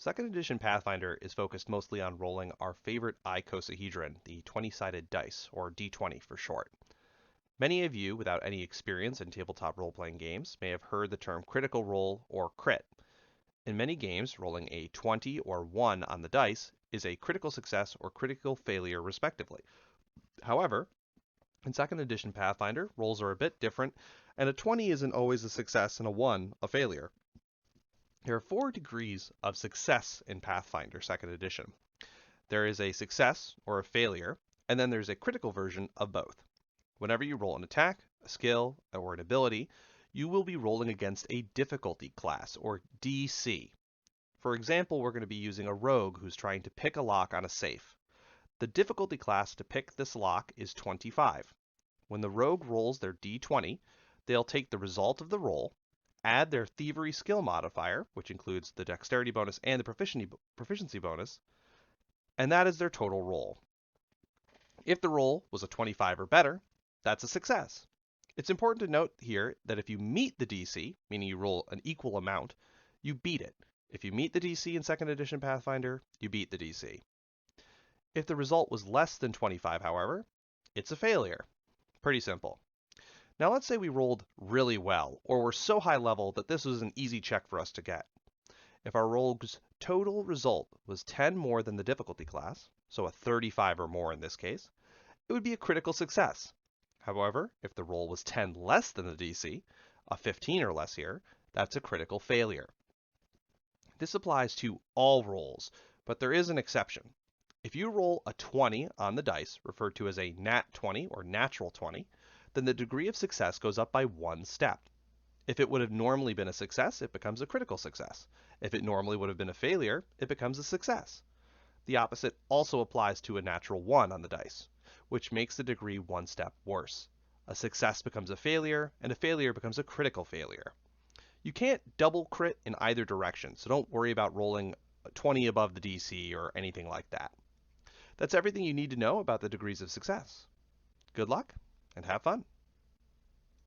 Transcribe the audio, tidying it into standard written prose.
Second edition Pathfinder is focused mostly on rolling our favorite icosahedron, the 20-sided dice, or D20 for short. Many of you, without any experience in tabletop role-playing games, may have heard the term critical role or crit. In many games, rolling a 20 or 1 on the dice is a critical success or critical failure respectively. However, in second edition Pathfinder, rolls are a bit different, and a 20 isn't always a success and a 1 a failure. There are 4 degrees of success in Pathfinder 2nd edition. There is a success or a failure, and then there's a critical version of both. Whenever you roll an attack, a skill, or an ability, you will be rolling against a difficulty class, or DC. For example, we're going to be using a rogue who's trying to pick a lock on a safe. The difficulty class to pick this lock is 25. When the rogue rolls their D20, they'll take the result of the roll, add their thievery skill modifier, which includes the dexterity bonus and the proficiency bonus, and that is their total roll. If the roll was a 25 or better, that's a success. It's important to note here that if you meet the DC, meaning you roll an equal amount, you beat it. If you meet the DC in 2nd edition Pathfinder, you beat the DC. If the result was less than 25, however, it's a failure. Pretty simple. Now let's say we rolled really well, or were so high level that this was an easy check for us to get. If our rogue's total result was 10 more than the difficulty class, so a 35 or more in this case, it would be a critical success. However, if the roll was 10 less than the DC, a 15 or less here, that's a critical failure. This applies to all rolls, but there is an exception. If you roll a 20 on the dice, referred to as a nat 20 or natural 20, then the degree of success goes up by 1 step. If it would have normally been a success, it becomes a critical success. If it normally would have been a failure, it becomes a success. The opposite also applies to a natural 1 on the dice, which makes the degree 1 step worse. A success becomes a failure, and a failure becomes a critical failure. You can't double crit in either direction, so don't worry about rolling 20 above the DC or anything like that. That's everything you need to know about the degrees of success. Good luck, and have fun.